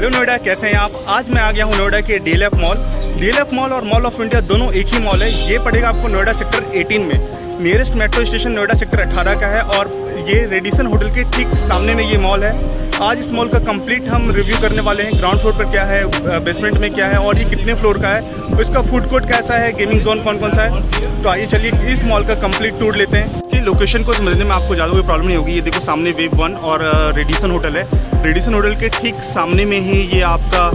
Hello Noida, कैसे हैं आप। आज मैं आ गया हूँ नोएडा के डीएलएफ मॉल और मॉल ऑफ इंडिया दोनों एक ही मॉल है। ये पड़ेगा आपको नोएडा सेक्टर 18 में। Nearest metro station Noida sector 18 का है और ये रेडिसन होटल के ठीक सामने में ये मॉल है। आज इस मॉल का कंप्लीट हम रिव्यू करने वाले हैं। ग्राउंड फ्लोर पर क्या है, बेसमेंट में क्या है और ये कितने फ्लोर का है, इसका फूड कोर्ट कैसा है, गेमिंग जोन कौन कौन सा है। तो आइए चलिए इस मॉल का कंप्लीट टूर लेते हैं। कि लोकेशन को समझने में आपको ज़्यादा कोई प्रॉब्लम नहीं होगी। ये देखो सामने वेव 1 और रेडिसन होटल है। रेडिसन होटल के ठीक सामने में ही ये आपका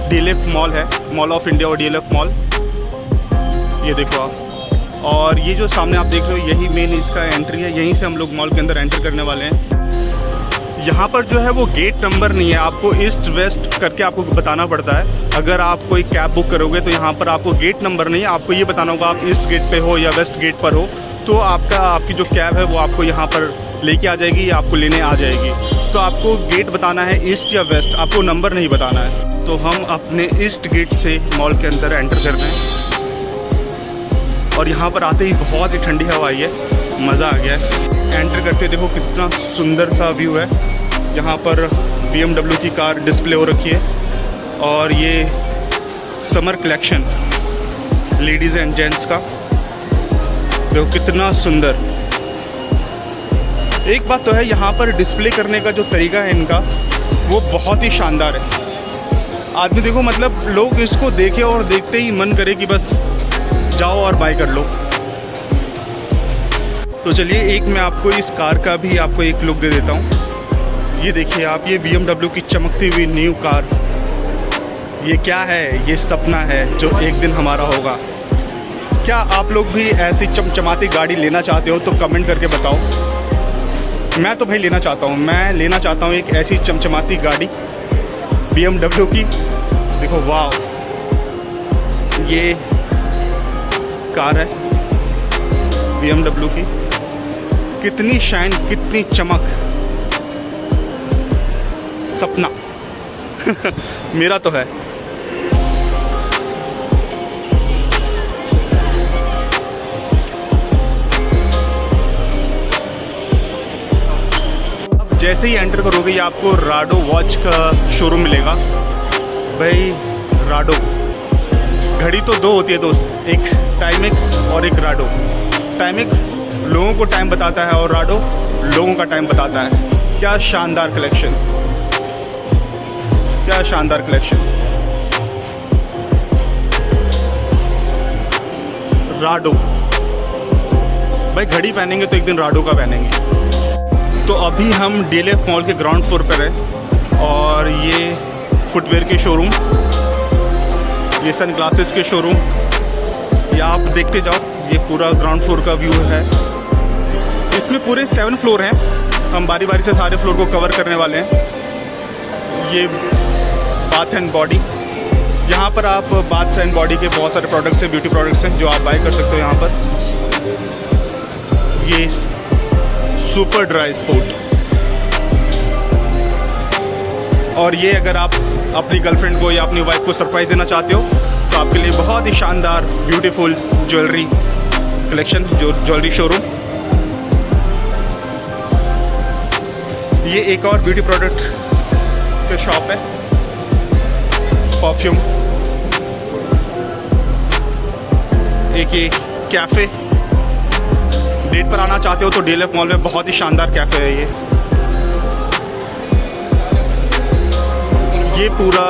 डीएलएफ मॉल है, मॉल ऑफ इंडिया और डीएलएफ मॉल। ये देखो आप, और ये जो सामने आप देख रहे हो यही मेन इसका एंट्री है। यहीं से हम लोग मॉल के अंदर एंटर करने वाले हैं। यहाँ पर जो है वो गेट नंबर नहीं है, आपको ईस्ट वेस्ट करके आपको बताना पड़ता है। अगर आप कोई कैब बुक करोगे तो यहाँ पर आपको गेट नंबर नहीं है, आपको ये बताना होगा आप ईस्ट गेट पे हो या वेस्ट गेट पर हो, तो आपकी जो कैब है वो आपको यहाँ पर लेके आ जाएगी या आपको लेने आ जाएगी। तो आपको गेट बताना है ईस्ट या वेस्ट, आपको नंबर नहीं बताना है। तो हम अपने ईस्ट गेट से मॉल के अंदर एंटर कर रहे हैं और यहाँ पर आते ही बहुत ही ठंडी हवा आई है, मज़ा आ गया है। एंटर करते देखो कितना सुंदर सा व्यू है। यहाँ पर BMW की कार डिस्प्ले हो रखी है और ये summer collection ladies and gents का, देखो कितना सुंदर। एक बात तो है, यहाँ पर डिस्प्ले करने का जो तरीका है इनका वो बहुत ही शानदार है। आदमी देखो मतलब लोग इसको देखे और देखते ही मन करे कि बस जाओ और बाय कर लो। तो चलिए एक मैं आपको इस कार का भी आपको एक लुक दे देता हूँ। ये देखिए आप, ये BMW की चमकती हुई न्यू कार। ये क्या है? ये सपना है जो एक दिन हमारा होगा। क्या आप लोग भी ऐसी चमचमाती गाड़ी लेना चाहते हो तो कमेंट करके बताओ। मैं तो भाई लेना चाहता हूँ, मैं लेना चाहता हूँ एक ऐसी चमचमाती गाड़ी BMW की। देखो वाह, ये कार है BMW की, कितनी शाइन, कितनी चमक। सपना मेरा तो है। अब जैसे ही एंटर करोगे ये आपको राडो वॉच का शोरूम मिलेगा। भाई राडो घड़ी तो दो होती है दोस्त, एक टाइमेक्स और एक राडो। टाइमेक्स लोगों को टाइम बताता है और राडो लोगों का टाइम बताता है। क्या शानदार कलेक्शन, क्या शानदार कलेक्शन। राडो भाई घड़ी पहनेंगे तो एक दिन राडो का पहनेंगे। तो अभी हम डीएलएफ मॉल के ग्राउंड फ्लोर पर है और ये फुटवेयर के शोरूम, ये सन ग्लासेस के शोरूम, ये आप देखते जाओ। ये पूरा ग्राउंड फ्लोर का व्यू है। इसमें पूरे 7 फ्लोर हैं, हम बारी बारी से सारे फ्लोर को कवर करने वाले हैं। ये बाथ एंड बॉडी, यहाँ पर आप बाथ एंड बॉडी के बहुत सारे प्रोडक्ट्स हैं, ब्यूटी प्रोडक्ट्स हैं जो आप बाय कर सकते हो यहाँ पर। ये सुपर ड्राई स्पोर्ट, और ये अगर आप अपनी गर्लफ्रेंड को या अपनी वाइफ को सरप्राइज देना चाहते हो तो आपके लिए बहुत ही शानदार ब्यूटीफुल ज्वेलरी कलेक्शन, जो ज्वेलरी शोरूम। ये एक और ब्यूटी प्रोडक्ट का शॉप है, परफ्यूम। एक ये कैफ़े, डेट पर आना चाहते हो तो डीएलएफ मॉल में बहुत ही शानदार कैफ़े है ये पूरा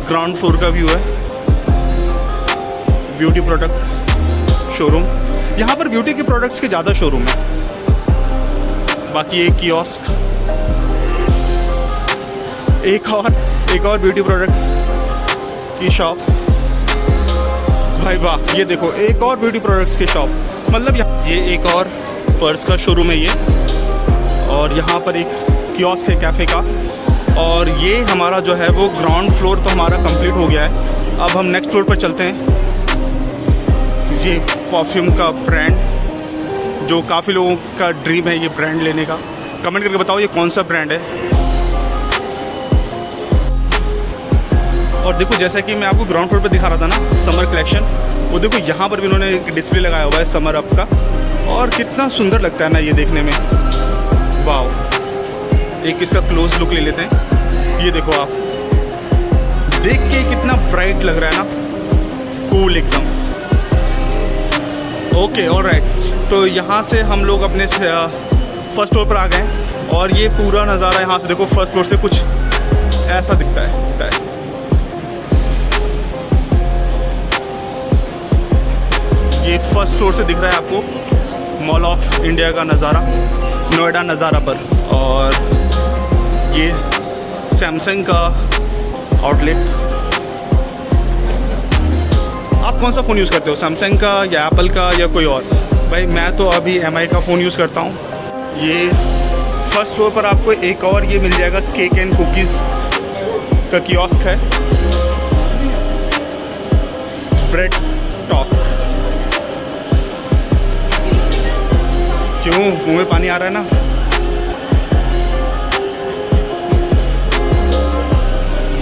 ग्राउंड फ्लोर का व्यू है। ब्यूटी प्रोडक्ट शोरूम, यहाँ पर ब्यूटी के प्रोडक्ट्स के ज़्यादा शोरूम है। बाकी एक कियोस्क, एक और ब्यूटी प्रोडक्ट्स की शॉप। भाई वाह, ये देखो एक और ब्यूटी प्रोडक्ट्स की शॉप, मतलब ये एक और पर्स का शोरूम है ये, और यहाँ पर एक कियोस्क है कैफ़े का। और ये हमारा जो है वो ग्राउंड फ्लोर तो हमारा कंप्लीट हो गया है। अब हम नेक्स्ट फ्लोर पर चलते हैं। ये परफ्यूम का ब्रांड, जो काफ़ी लोगों का ड्रीम है ये ब्रांड लेने का। कमेंट करके बताओ ये कौन सा ब्रांड है। और देखो जैसा कि मैं आपको ग्राउंड फ्लोर पर दिखा रहा था ना समर कलेक्शन, वो देखो यहाँ पर भी उन्होंने एक डिस्प्ले लगाया हुआ है समर अप का, और कितना सुंदर लगता है ना ये देखने में। वाह, एक इसका क्लोज लुक ले लेते हैं। ये देखो आप, देख के कितना ब्राइट लग रहा है ना, कूल एकदम। ओके ऑलराइट, तो यहाँ से हम लोग अपने फर्स्ट फ्लोर पर आ गए हैं और ये पूरा नज़ारा यहाँ से देखो, फर्स्ट फ्लोर से कुछ ऐसा दिखता है। ये फर्स्ट फ्लोर से दिख रहा है आपको मॉल ऑफ इंडिया का नज़ारा, नोएडा नज़ारा पर। और ये सैमसंग का आउटलेट। आप कौन सा फ़ोन यूज़ करते हो, सैमसंग का या एप्पल का या कोई और? भाई मैं तो अभी MI का फ़ोन यूज़ करता हूँ। ये फर्स्ट फ्लोर पर आपको एक और ये मिल जाएगा, केक एंड कुकीज़ का कियोस्क है, ब्रेड टॉक। क्यों मुंह में पानी आ रहा है ना?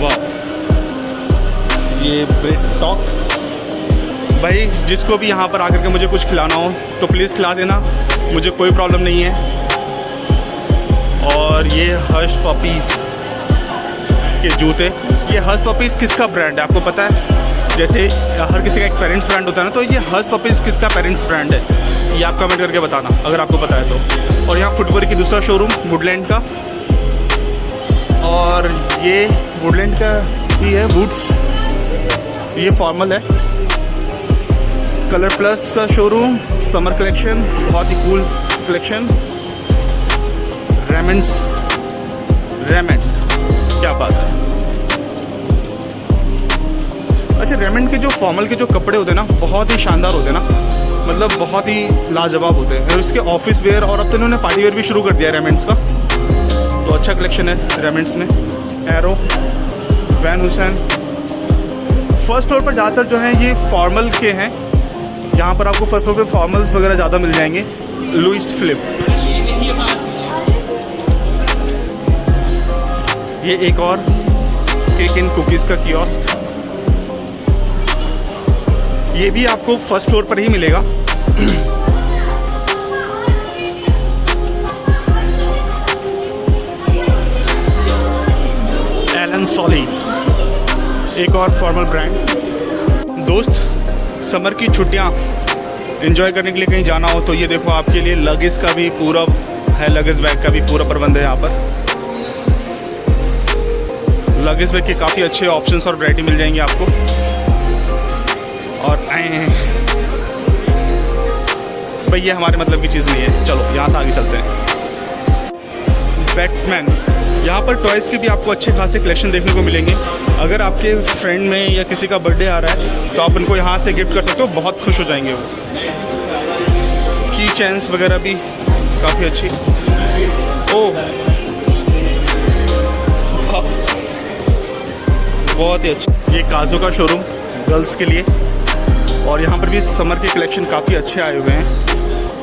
वाह, ये ब्रेड टॉक। भाई जिसको भी यहाँ पर आकर के मुझे कुछ खिलाना हो तो प्लीज़ खिला देना, मुझे कोई प्रॉब्लम नहीं है। और ये हर्ष पपीज़ के जूते। ये हर्ष पपीज़ किसका ब्रांड है आपको पता है? जैसे हर किसी का एक पेरेंट्स ब्रांड होता है ना, तो ये हर्ष पपीज़ किसका पेरेंट्स ब्रांड है ये आप कमेंट करके बताना अगर आपको पता है तो। और यहाँ फुटवेयर की दूसरा शोरूम वुडलैंड का, और ये वुडलैंड का ही है बूट्स, ये फॉर्मल है। कलर प्लस का शोरूम, समर कलेक्शन, बहुत ही कूल कलेक्शन। रेमंड, क्या बात है। अच्छा, रेमंड के जो फॉर्मल के जो कपड़े होते हैं ना, बहुत ही शानदार होते हैं ना, मतलब बहुत ही लाजवाब होते हैं। और इसके ऑफिस वेयर और अब तो इन्होंने पार्टी वेयर भी शुरू कर दिया है रेमंड्स का, तो अच्छा कलेक्शन है रेमंड्स में। Arrow, Van Heusen. First floor पर ज़्यादातर जो है ये फॉर्मल के हैं, यहाँ पर आपको फर्स्ट फ्लोर पे फॉर्मल्स वगैरह ज़्यादा मिल जाएंगे। लुइस फिलिप, ये एक और केक एंड कुकीज़ का कियोस्क, ये भी आपको फर्स्ट फ्लोर पर ही मिलेगा। एलन सॉली, एक और फॉर्मल ब्रांड। दोस्त, समर की छुट्टियां एंजॉय करने के लिए कहीं जाना हो तो ये देखो आपके लिए लगेज का भी पूरा है, लगेज बैग का भी पूरा प्रबंध है यहाँ पर। लगेज बैग के काफ़ी अच्छे ऑप्शंस और वैरायटी मिल जाएंगे आपको। और भाई ये हमारे मतलब की चीज़ नहीं है, चलो यहाँ से आगे चलते हैं। बैटमैन, यहाँ पर टॉयज़ के भी आपको अच्छे खासे कलेक्शन देखने को मिलेंगे। अगर आपके फ्रेंड में या किसी का बर्थडे आ रहा है तो आप उनको यहाँ से गिफ्ट कर सकते हो, बहुत खुश हो जाएंगे वो। की चेन्स वगैरह भी काफ़ी अच्छी। ओह बहुत ही अच्छी। ये काजू का शोरूम गर्ल्स के लिए, और यहाँ पर भी समर के कलेक्शन काफ़ी अच्छे आए हुए हैं,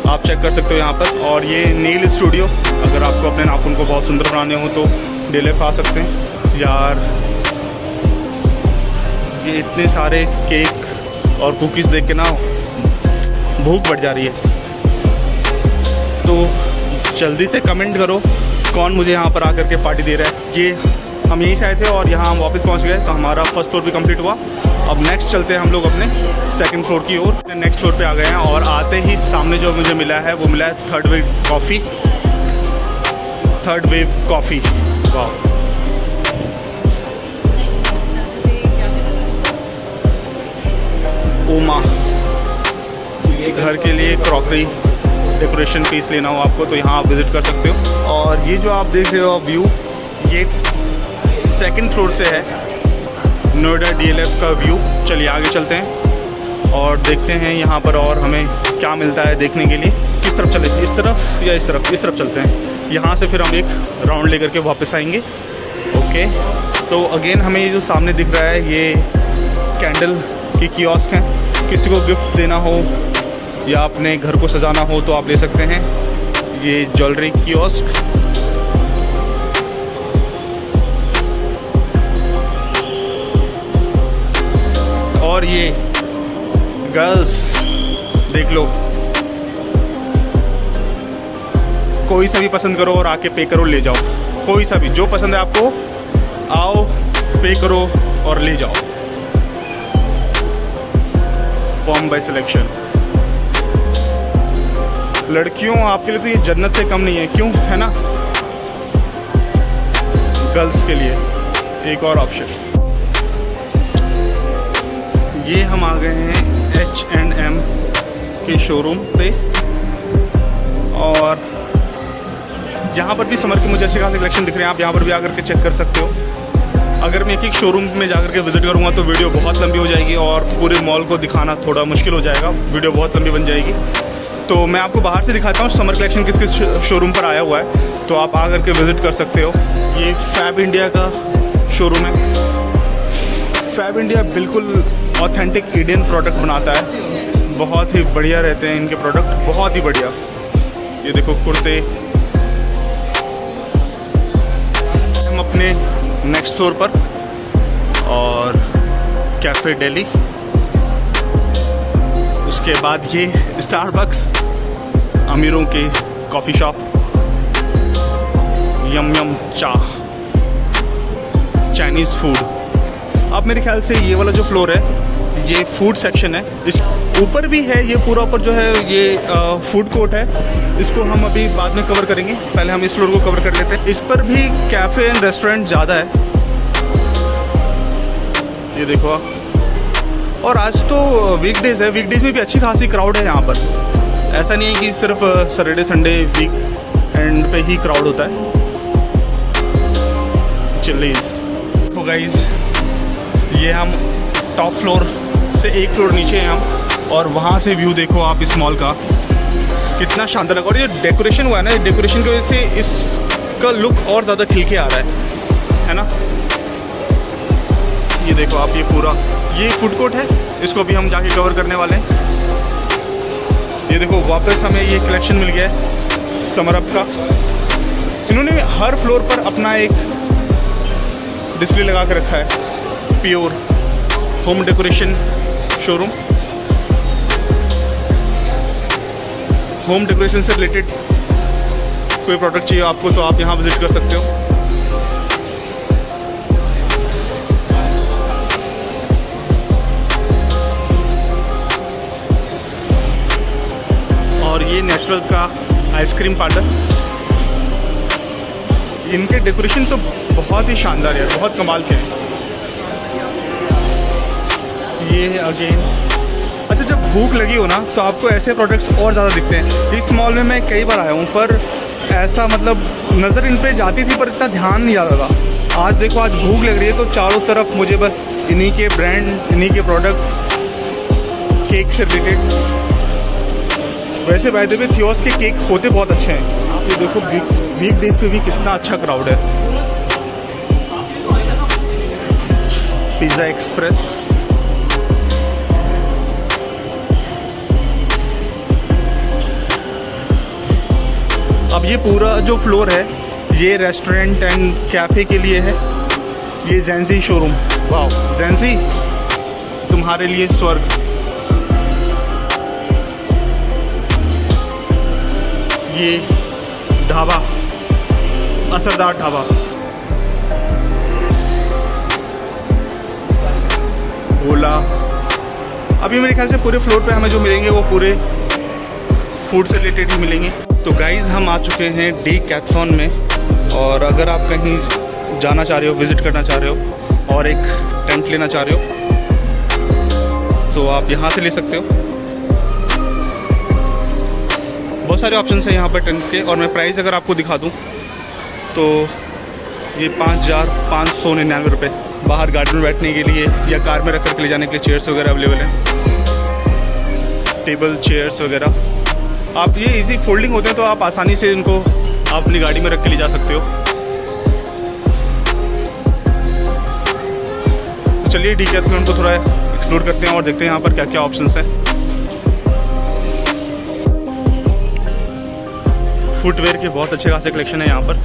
आप चेक कर सकते हो यहाँ पर। और ये नेल स्टूडियो, अगर आपको अपने नाखून को बहुत सुंदर बनाने हो तो DLF आ सकते हैं यार। ये इतने सारे केक और कुकीज़ देख के ना भूख बढ़ जा रही है। तो जल्दी से कमेंट करो कौन मुझे यहाँ पर आकर के पार्टी दे रहा है। ये हम यहीं से आए थे और यहाँ हम वापस पहुँच गए, तो हमारा फर्स्ट फ्लोर भी कंप्लीट हुआ। अब नेक्स्ट चलते हैं हम लोग अपने सेकंड फ्लोर की ओर। नेक्स्ट फ्लोर पे आ गए हैं और आते ही सामने जो मुझे मिला है वो मिला है थर्ड वेव कॉफ़ी। वाह, ओमा, घर के लिए क्रॉकरी डेकोरेशन पीस लेना हो आपको तो यहाँ आप विज़िट कर सकते हो। और ये जो आप देख रहे हो व्यू, ये सेकंड फ्लोर से है नोएडा DLF का व्यू। चलिए आगे चलते हैं और देखते हैं यहाँ पर और हमें क्या मिलता है देखने के लिए। किस तरफ चले, इस तरफ या इस तरफ? इस तरफ चलते हैं। यहाँ से फिर हम एक राउंड लेकर के वापस आएंगे। ओके, तो अगेन हमें ये जो सामने दिख रहा है ये कैंडल की कियोस्क हैं। किसी को गिफ्ट देना हो या अपने घर को सजाना हो तो आप ले सकते हैं। ये ज्वेलरी कियोस्क, और ये गर्ल्स देख लो, कोई सा भी पसंद करो और आके पे करो, ले जाओ। कोई सा भी जो पसंद है आपको, आओ पे करो और ले जाओ। Form by selection. लड़कियों आपके लिए तो ये जन्नत से कम नहीं है, क्यों, है ना। गर्ल्स के लिए एक और ऑप्शन। ये हम आ गए हैं H&M के शोरूम पे, और यहाँ पर भी समर के मुझे अच्छे खासे कलेक्शन दिख रहे हैं। आप यहाँ पर भी आकर के चेक कर सकते हो। अगर मैं एक एक शोरूम में जाकर के विजिट करूँगा तो वीडियो बहुत लंबी हो जाएगी और पूरे मॉल को दिखाना थोड़ा मुश्किल हो जाएगा, वीडियो बहुत लंबी बन जाएगी। तो मैं आपको बाहर से दिखाता हूँ समर कलेक्शन किस किस शोरूम पर आया हुआ है, तो आप आकर के विज़िट कर सकते हो। ये फैब इंडिया का शोरूम है। फैब इंडिया बिल्कुल ऑथेंटिक इंडियन प्रोडक्ट बनाता है, बहुत ही बढ़िया रहते हैं इनके प्रोडक्ट, बहुत ही बढ़िया। ये देखो कुर्ते। हम अपने नेक्स्ट फ्लोर पर, और कैफ़े दिल्ली, उसके बाद ये स्टारबक्स, अमीरों की कॉफ़ी शॉप, यम यम चाह, चाइनीज़ फूड। अब मेरे ख्याल से ये वाला जो फ्लोर है ये फूड सेक्शन है। इस ऊपर भी है, ये पूरा ऊपर जो है ये फूड कोर्ट है। इसको हम अभी बाद में कवर करेंगे, पहले हम इस फ्लोर को कवर कर लेते हैं। इस पर भी कैफ़े एंड रेस्टोरेंट ज़्यादा है, ये देखो आप। और आज तो वीकडेज़ है, वीकडेज़ में भी अच्छी खासी क्राउड है यहाँ पर। ऐसा नहीं है कि सिर्फ सैटरडे संडे वीक एंड पे ही क्राउड होता है। चिलीज़। तो गाइज़ ये हम टॉप फ्लोर से एक फ्लोर नीचे हैं हम, और वहाँ से व्यू देखो आप इस मॉल का, कितना शानदार लगा। और ये डेकोरेशन हुआ है ना, डेकोरेशन की वजह से इसका लुक और ज़्यादा खिल के आ रहा है ना। ये देखो आप, ये पूरा ये फूड कोर्ट है, इसको भी हम जाके कवर करने वाले हैं। ये देखो वापस हमें ये कलेक्शन मिल गया है समर अप का। इन्होंने हर फ्लोर पर अपना एक डिस्प्ले लगा के रखा है। Pure home decoration showroom, home decoration से रिलेटेड कोई प्रोडक्ट चाहिए आपको तो आप यहाँ विजिट कर सकते हो। और ये नेचुरल का आइसक्रीम पार्लर। इनके डेकोरेशन तो बहुत ही शानदार है, बहुत कमाल के हैं। ये अगेन, अच्छा जब भूख लगी हो ना तो आपको ऐसे प्रोडक्ट्स और ज़्यादा दिखते हैं। इस मॉल में मैं कई बार आया हूँ, पर ऐसा मतलब नज़र इन पे जाती थी पर इतना ध्यान नहीं आता था। आज देखो, आज भूख लग रही है तो चारों तरफ मुझे बस इन्हीं के ब्रांड, इन्हीं के प्रोडक्ट्स, केक से रिलेटेड। वैसे बाय द वे थियोस के केक होते बहुत अच्छे हैं। आप ये देखो वीक डेज पे भी कितना अच्छा क्राउड है। Pizza express. अब ये पूरा जो फ्लोर है ये रेस्टोरेंट एंड कैफ़े के लिए है। ये ज़ेंजी शोरूम, वाह ज़ेंजी तुम्हारे लिए स्वर्ग। ये ढाबा, असरदार ढाबा। ओला। अभी मेरे ख्याल से पूरे फ्लोर पे हमें जो मिलेंगे वो पूरे फूड से रिलेटेड ही मिलेंगे। तो गाइज़ हम आ चुके हैं डीकैथलॉन में, और अगर आप कहीं जाना चाह रहे हो, विज़िट करना चाह रहे हो और एक टेंट लेना चाह रहे हो तो आप यहाँ से ले सकते हो। बहुत सारे ऑप्शन हैं यहाँ पर टेंट के, और मैं प्राइस अगर आपको दिखा दूँ तो ये 5,599 रुपये। बाहर गार्डन में बैठने के लिए या कार में रख कर के ले जाने के लिए चेयर्स वगैरह अवेलेबल हैं, टेबल चेयर्स वगैरह। आप ये इजी फोल्डिंग होते हैं तो आप आसानी से इनको आप अपनी गाड़ी में रख के ले जा सकते हो। तो चलिए डीकैथलॉन को थोड़ा एक्सप्लोर करते हैं और देखते हैं यहाँ पर क्या क्या ऑप्शंस हैं। फुटवेयर के बहुत अच्छे खासे कलेक्शन है यहाँ पर।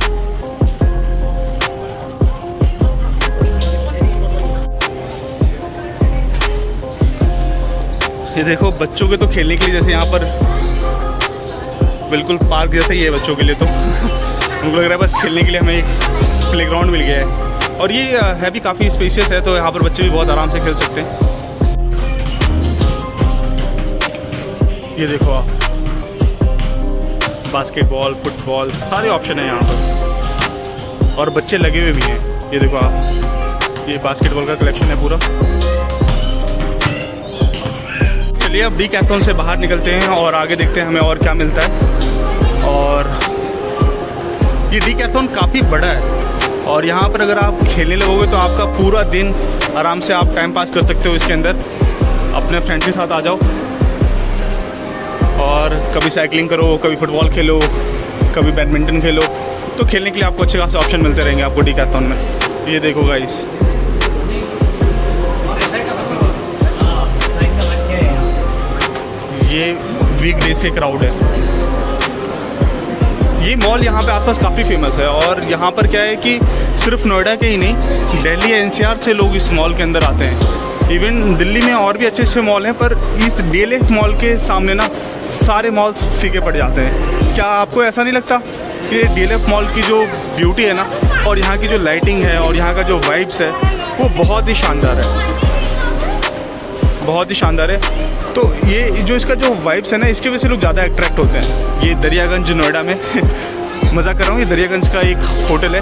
ये देखो बच्चों के तो खेलने के लिए, जैसे यहाँ पर बिल्कुल पार्क जैसा ही है बच्चों के लिए। तो उनको लग रहा है बस खेलने के लिए हमें एक प्लेग्राउंड मिल गया है। और ये है भी काफ़ी स्पेशियस है, तो यहाँ पर बच्चे भी बहुत आराम से खेल सकते हैं। ये देखो आप, बास्केटबॉल, फुटबॉल, सारे ऑप्शन है यहाँ पर, और बच्चे लगे हुए भी हैं। ये देखो आप, ये बास्केटबॉल का कलेक्शन है पूरा। चलिए अब डीकैथलॉन से बाहर निकलते हैं और आगे देखते हैं हमें और क्या मिलता है। और ये डीकैथलॉन काफ़ी बड़ा है, और यहाँ पर अगर आप खेलने लगोगे तो आपका पूरा दिन आराम से आप टाइम पास कर सकते हो इसके अंदर। अपने फ्रेंड्स के साथ आ जाओ और कभी साइकिलिंग करो, कभी फुटबॉल खेलो, कभी बैडमिंटन खेलो, तो खेलने के लिए आपको अच्छे खासे ऑप्शन मिलते रहेंगे आपको डीकैथलॉन में। ये देखो गाइस, ये वीकडेज के क्राउड है। ये मॉल यहाँ पे आसपास काफ़ी फेमस है, और यहाँ पर क्या है कि सिर्फ नोएडा के ही नहीं, दिल्ली एनसीआर से लोग इस मॉल के अंदर आते हैं। इवन दिल्ली में और भी अच्छे अच्छे मॉल हैं, पर इस डीएलएफ मॉल के सामने ना सारे मॉल्स फीके पड़ जाते हैं। क्या आपको ऐसा नहीं लगता कि डीएलएफ मॉल की जो ब्यूटी है ना, और यहाँ की जो लाइटिंग है और यहाँ का जो वाइब्स है, वो बहुत ही शानदार है, बहुत ही शानदार है। तो ये जो इसका जो वाइब्स है ना, इसकी वजह से लोग ज़्यादा अट्रैक्ट होते हैं। ये दरियागंज नोएडा में मज़ा कर रहा हूँ, ये दरियागंज का एक होटल है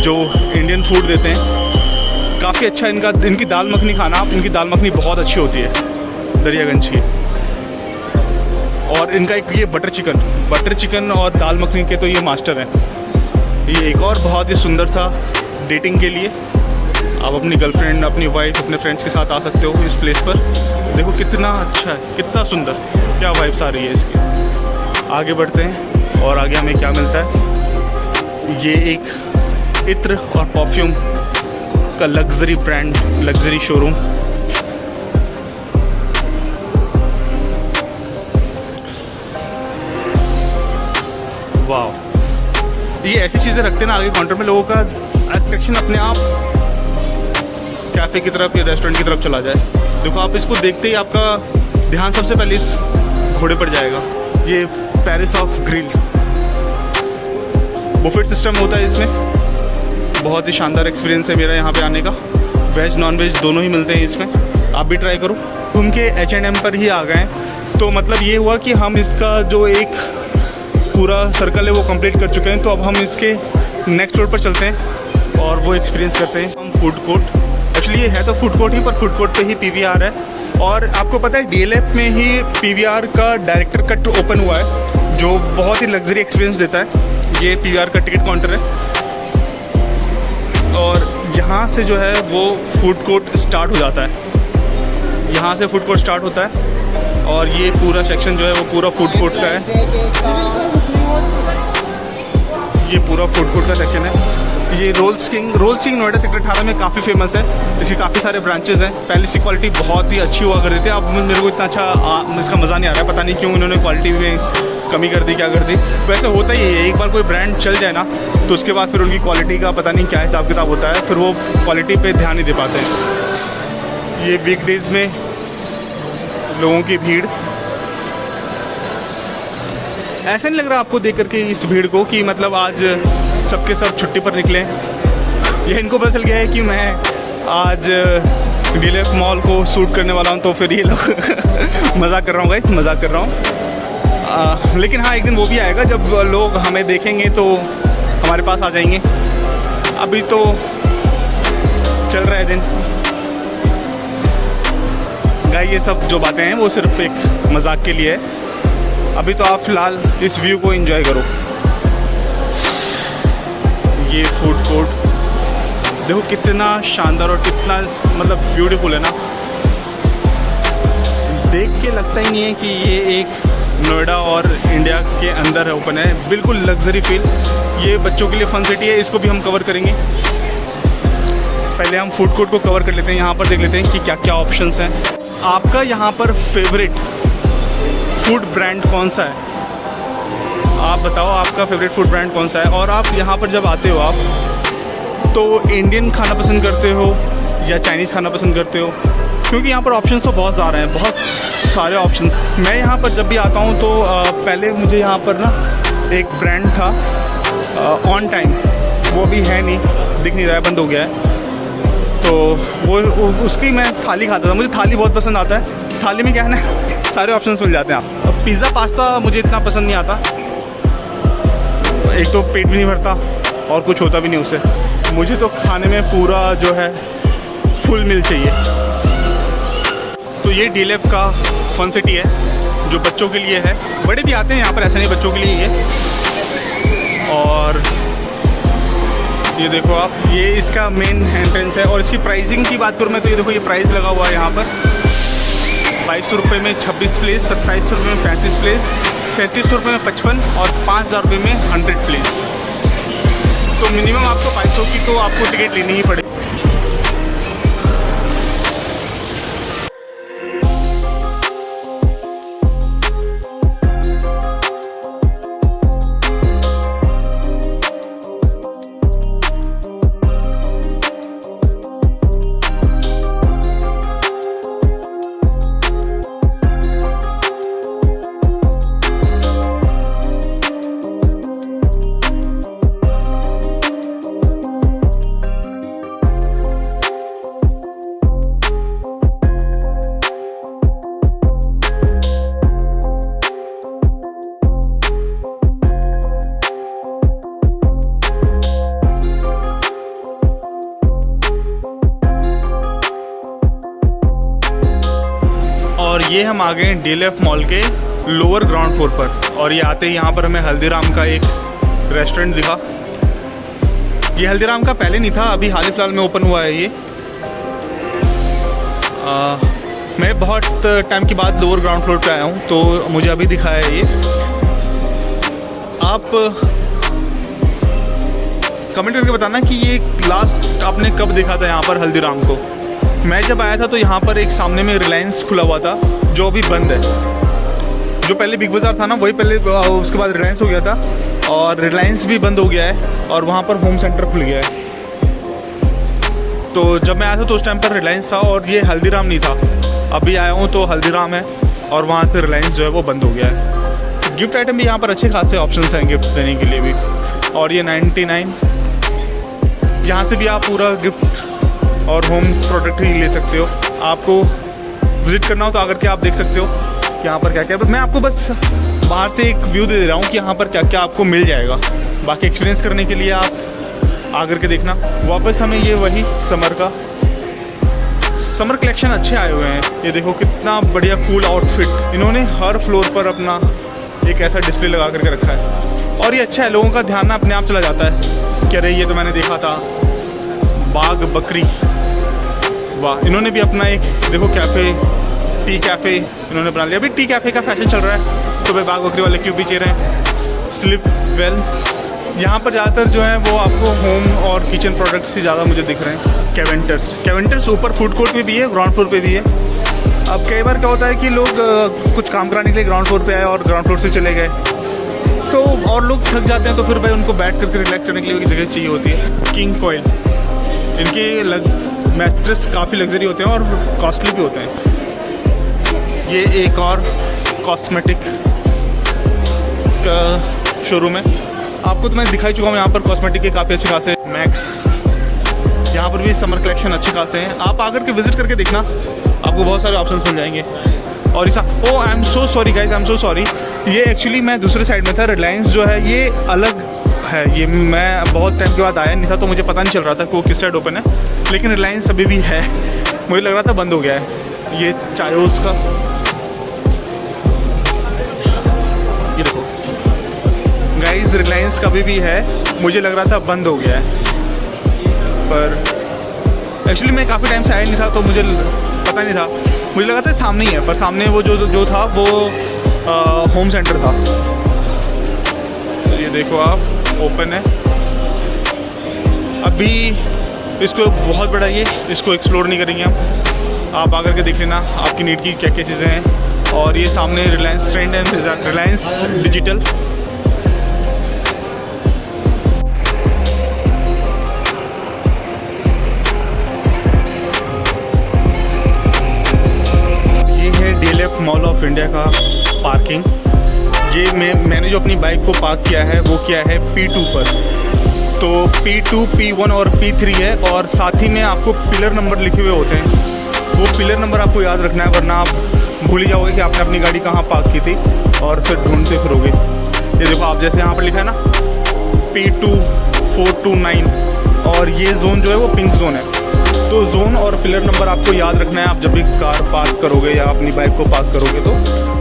जो इंडियन फूड देते हैं। काफ़ी अच्छा इनकी दाल मखनी खाना आप, इनकी दाल मखनी बहुत अच्छी होती है दरियागंज की। और इनका एक ये बटर चिकन और दाल मखनी के तो ये मास्टर हैं। ये एक और बहुत ही सुंदर सा डेटिंग के लिए आप अपनी गर्लफ्रेंड, अपनी वाइफ, अपने फ्रेंड्स के साथ आ सकते हो इस प्लेस पर। देखो कितना अच्छा है, कितना सुंदर, क्या वाइब्स आ रही है इसकी। आगे बढ़ते हैं और आगे हमें क्या मिलता है। ये एक इत्र और परफ्यूम का लग्जरी ब्रांड, लग्जरी शोरूम। वाह, ये ऐसी चीज़ें रखते हैं ना आगे काउंटर में, लोगों का अट्रैक्शन अपने आप कैफ़े की तरफ या रेस्टोरेंट की तरफ चला जाए। देखो आप इसको देखते ही आपका ध्यान सबसे पहले इस घोड़े पर जाएगा। ये Paris of grill Buffett system होता है इसमें। बहुत ही शानदार एक्सपीरियंस है मेरा यहाँ पे आने का। वेज नॉन वेज दोनों ही मिलते हैं इसमें, आप भी ट्राई करो। घूम के H&M पर ही आ गए, तो मतलब ये हुआ कि हम इसका जो एक पूरा सर्कल है वो कंप्लीट कर चुके हैं। तो अब हम इसके नेक्स्ट रोड पर चलते हैं और वो एक्सपीरियंस करते हैं। हम फूड कोर्ट, एक्चुअली ये है तो फूड कोर्ट ही, पर फूड कोर्ट पे ही PVR है। और आपको पता है DLF में ही PVR का डायरेक्टर कट ओपन हुआ है, जो बहुत ही लग्जरी एक्सपीरियंस देता है। ये PVR का टिकट काउंटर है, और यहाँ से जो है वो फूड कोर्ट स्टार्ट हो जाता है। यहाँ से फूड कोर्ट स्टार्ट होता है, और ये पूरा सेक्शन जो है वो पूरा फूड कोर्ट का है। ये पूरा फूड कोर्ट का सेक्शन है। ये रोल्स किंग नोएडा सेक्टर 18 में काफ़ी फेमस है। इसके काफ़ी सारे ब्रांचेस हैं। पहले इसकी क्वालिटी बहुत ही अच्छी हुआ करती थी, अब मेरे को इतना अच्छा इसका मज़ा नहीं आ रहा है। पता नहीं क्यों इन्होंने क्वालिटी में कमी कर दी, क्या कर दी। वैसे होता ही है, एक बार कोई ब्रांड चल जाए ना, तो उसके बाद फिर उनकी क्वालिटी का पता नहीं क्या हिसाब किताब होता है, फिर वो क्वालिटी पे ध्यान नहीं दे पाते हैं। ये वीकडेज़ में लोगों की भीड़, ऐसा नहीं लग रहा आपको देख करके इस भीड़ को कि मतलब आज सबके सब छुट्टी पर निकले। ये इनको पता चल गया है कि मैं आज DLF मॉल को शूट करने वाला हूँ, तो फिर ये लोग मज़ाक कर रहा हूँ गाइस, मज़ाक कर रहा हूँ। लेकिन हाँ, एक दिन वो भी आएगा जब लोग हमें देखेंगे तो हमारे पास आ जाएंगे। अभी तो चल रहा है दिन गाइस, ये सब जो बातें हैं वो सिर्फ एक मजाक के लिए है। अभी तो आप फिलहाल इस व्यू को एंजॉय करो। ये फूड कोर्ट देखो कितना शानदार और कितना मतलब ब्यूटीफुल है ना। देख के लगता ही नहीं है कि ये एक नोएडा और इंडिया के अंदर है, ओपन है। बिल्कुल लग्जरी फील। ये बच्चों के लिए फन सिटी है, इसको भी हम कवर करेंगे। पहले हम फूड कोर्ट को कवर कर लेते हैं, यहाँ पर देख लेते हैं कि क्या क्या ऑप्शंस हैं। आपका यहाँ पर फेवरेट फूड ब्रांड कौन सा है? आप बताओ आपका फेवरेट फूड ब्रांड कौन सा है। और आप यहाँ पर जब आते हो आप तो इंडियन खाना पसंद करते हो या चाइनीज़ खाना पसंद करते हो? क्योंकि यहाँ पर ऑप्शंस तो बहुत ज़्यादा हैं, बहुत सारे ऑप्शंस। मैं यहाँ पर जब भी आता हूँ तो पहले मुझे यहाँ पर ना एक ब्रांड था ऑन टाइम, वो अभी है नहीं, दिख नहीं रहा है, बंद हो गया है। तो वो उसकी मैं थाली खाता था, मुझे थाली बहुत पसंद आता है। थाली में क्या है ना, सारे ऑप्शंस मिल जाते हैं आप। अब पिज़्ज़ा पास्ता मुझे इतना पसंद नहीं आता, एक तो पेट भी नहीं भरता और कुछ होता भी नहीं उससे। मुझे तो खाने में पूरा जो है फुल मील चाहिए। तो ये डीएलएफ का फन सिटी है जो बच्चों के लिए है, बड़े भी आते हैं यहाँ पर, ऐसा नहीं, बच्चों के लिए ये। और ये देखो आप, ये इसका मेन एंट्रेंस है। और इसकी प्राइसिंग की बात करूँ मैं तो ये देखो, ये प्राइस लगा हुआ है यहाँ पर 2200 रुपये में 26 प्लेस, 2700 रुपये में 35 प्लेस, 3700 रुपये में 55 और 5000 रुपये में 100 प्लेस। तो मिनिमम आपको 500 की तो आपको टिकट लेनी ही पड़ेगी। और ये हम आ गए हैं डीएलएफ मॉल के लोअर ग्राउंड फ्लोर पर। और ये आते ही यहाँ पर हमें हल्दीराम का एक रेस्टोरेंट दिखा। ये हल्दीराम का पहले नहीं था, अभी हाल ही फिलहाल में ओपन हुआ है ये। मैं बहुत टाइम के बाद लोअर ग्राउंड फ्लोर पे आया हूँ, तो मुझे अभी दिखा है ये। आप कमेंट करके बताना कि ये लास्ट आपने कब देखा था यहाँ पर हल्दीराम को। मैं जब आया था तो यहाँ पर एक सामने में रिलायंस खुला हुआ था, जो अभी बंद है। जो पहले बिग बाज़ार था ना, वही पहले, उसके बाद रिलायंस हो गया था, और रिलायंस भी बंद हो गया है और वहाँ पर होम सेंटर खुल गया है। तो जब मैं आया था तो उस टाइम पर रिलायंस था और ये हल्दीराम नहीं था। अभी आया हूँ तो हल्दीराम है और वहाँ से रिलायंस जो है वो बंद हो गया है। गिफ्ट आइटम भी यहाँ पर अच्छे खासे ऑप्शंस हैं गिफ्ट देने के लिए भी। और ये 99, यहाँ से भी आप पूरा गिफ्ट और होम प्रोडक्ट ही ले सकते हो। आपको विज़िट करना हो तो आकर के आप देख सकते हो कि यहाँ पर क्या क्या। मैं आपको बस बाहर से एक व्यू दे रहा हूँ कि यहाँ पर क्या क्या आपको मिल जाएगा। बाकी एक्सपीरियंस करने के लिए आप आकर के देखना। वापस हमें ये वही समर कलेक्शन अच्छे आए हुए हैं। ये देखो कितना बढ़िया कूल आउटफिट, इन्होंने हर फ्लोर पर अपना एक ऐसा डिस्प्ले लगा करके रखा है। और ये अच्छा है, लोगों का ध्यान ना अपने आप चला जाता है कि अरे ये तो मैंने देखा था, बाग बकरी, वाह। इन्होंने भी अपना एक देखो कैफ़े, टी कैफ़े इन्होंने बना लिया। अभी टी कैफ़े का फैशन चल रहा है, तो भाई बाग बकरी वाले क्यों पीछे रहे। स्लिप वेल, यहाँ पर ज़्यादातर जो है वो आपको होम और किचन प्रोडक्ट्स ही ज़्यादा मुझे दिख रहे हैं। कैवेंटर्स ऊपर फूड कोर्ट में भी है, ग्राउंड फ्लोर पे भी है। अब कई बार क्या होता है कि लोग कुछ काम कराने के लिए ग्राउंड फ्लोर पे आए और ग्राउंड फ्लोर से चले गए, तो और लोग थक जाते हैं, तो फिर भाई उनको बैठ करके रिलैक्स करने के लिए एक जगह चाहिए होती है। किंग कॉइल, इनके मैट्रेस काफ़ी लग्जरी होते हैं और कॉस्टली भी होते हैं। ये एक और कॉस्मेटिक का शोरूम है, आपको तो मैं दिखाई चुका हूँ। यहाँ पर कॉस्मेटिक के काफ़ी अच्छे खासे मैक्स, यहाँ पर भी समर कलेक्शन अच्छे खासे हैं। आप आकर के विजिट करके देखना, आपको बहुत सारे ऑप्शंस मिल जाएंगे। और इस I am so sorry guys, I am so sorry, ये एक्चुअली मैं दूसरे साइड में था। रिलायंस जो है ये अलग है, ये मैं बहुत टाइम के बाद आया नहीं था, तो मुझे पता नहीं चल रहा था कि वो किस साइड ओपन है। लेकिन रिलायंस अभी भी है, मुझे लग रहा था बंद हो गया है। ये चायोस का, ये देखो गाइज, रिलायंस का भी है, मुझे लग रहा था बंद हो गया है। पर एक्चुअली मैं काफ़ी टाइम से आया नहीं था, तो मुझे पता नहीं था, मुझे लगा था सामने ही है, पर सामने वो जो था वो होम सेंटर था। तो ये देखो आप, ओपन है अभी। इसको बहुत बड़ा, ये इसको एक्सप्लोर नहीं करेंगे हम, आप आकर के देख लेना आपकी नीड की क्या क्या चीज़ें हैं। और ये सामने Reliance trend and Reliance digital, ये है डीएलएफ मॉल ऑफ इंडिया का पार्किंग। ये मैंने जो अपनी बाइक को पार्क किया है वो किया है P2 पर। तो P2, P1 और P3 है, और साथ ही में आपको पिलर नंबर लिखे हुए होते हैं, वो पिलर नंबर आपको याद रखना है, वरना आप भूल ही जाओगे कि आपने अपनी गाड़ी कहाँ पार्क की थी और फिर ढूंढते फिरोगे। ये देखो आप, जैसे यहाँ पर लिखा है ना P2 429, और ये जोन जो है वो पिंक जोन है। तो जोन और पिलर नंबर आपको याद रखना है आप जब भी कार पार्क करोगे या अपनी बाइक को पार्क करोगे तो।